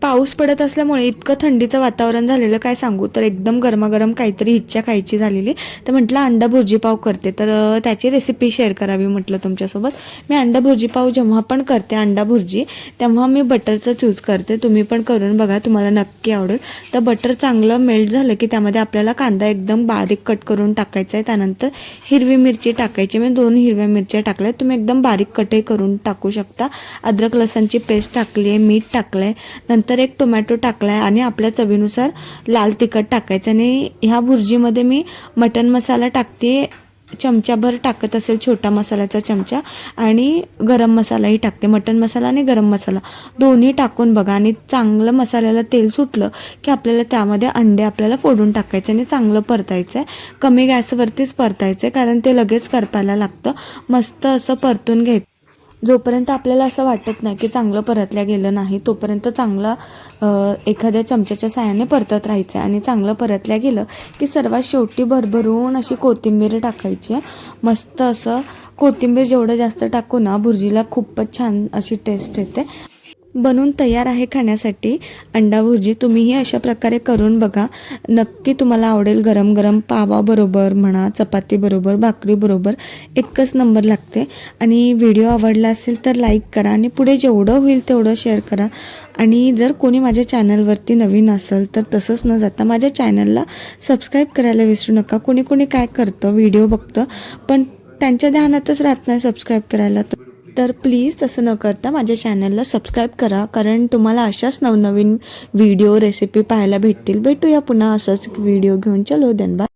पाऊस पडत असल्यामुळे इतकं थंडीचं वातावरण झालेलं काय सांगू. तर एकदम गरमागरम काहीतरी इच्छा खायची झालेली, तर म्हटलं अंडा भुर्जी पाव करते, तर त्याची रेसिपी शेअर करावी म्हटलं तुमच्यासोबत. मी अंडा भुर्जी पाव जेव्हा पण करते अंडा भुर्जी, तेव्हा मी बटरचं चूज करते. तुम्ही पण करून बघा, तुम्हाला नक्की आवडेल. तर बटर चांगलं मेल्ट झालं की त्यामध्ये आपल्याला कांदा एकदम बारीक कट करून टाकायचा आहे. त्यानंतर हिरवी मिरची टाकायची. मी 2 हिरव्या मिरच्या टाकल्या, तुम्ही एकदम बारीक कटही करून टाकू शकता. अद्रक लसणची पेस्ट टाकली आहे, मीठ टाकलं आहे, नंतर एक टोमॅटो टाकला आहे आणि आपल्या चवीनुसार लाल तिखट टाकायचं. आणि ह्या भुर्जीमध्ये मी मटन मसाला टाकते, चमचाभर टाकत असेल, छोटा मसाल्याचा चमचा, आणि गरम मसालाही टाकते. मटन मसाला आणि गरम मसाला दोन्ही टाकून बघा. आणि चांगलं मसाल्याला तेल सुटलं की आपल्याला त्यामध्ये अंडे आपल्याला फोडून टाकायचे आणि चांगलं परतायचं आहे. कमी गॅसवरतीच परतायचं आहे, कारण ते लगेच करपायला लागतं. मस्त असं परतून घ्यायचं. जोपर्यंत आपल्याला असं वाटत नाही की चांगलं परतल्या गेलं नाही, तोपर्यंत चांगलं एखाद्या चमच्याच्या साहाय्याने परतत राहायचं आहे. आणि चांगलं परतल्या गेलं की सर्वात शेवटी भरभरून अशी कोथिंबीर टाकायची आहे. मस्त असं कोथिंबीर जेवढं जास्त टाकू ना, भुर्जीला खूपच छान अशी टेस्ट येते. बनून तयार आहे खाण्यासाठी अंडा भुर्जी. तुम्हीही अशा प्रकारे करून बघा, नक्की तुम्हाला आवडेल. गरम गरम पावाबरोबर म्हणा, चपातीबरोबर, भाकरीबरोबर एकच नंबर लागते. आणि व्हिडिओ आवडला असेल तर लाईक करा आणि पुढे जेवढं होईल तेवढं शेअर करा. आणि जर कोणी माझ्या चॅनलवरती नवीन असेल तर तसंच न जाता माझ्या चॅनलला सबस्क्राईब करायला विसरू नका. कोणी कोणी काय करतं, व्हिडिओ बघतं पण त्यांच्या ध्यानातच राहत नाही सबस्क्राईब करायला. तर प्लीज तसं न करता माझ्या चॅनलला सबस्क्राईब करा, कारण तुम्हाला अशाच नवनवीन व्हिडिओ रेसिपी पाहायला भेटतील. भेटूया पुन्हा असंच व्हिडिओ घेऊन. चलो देन, बाय.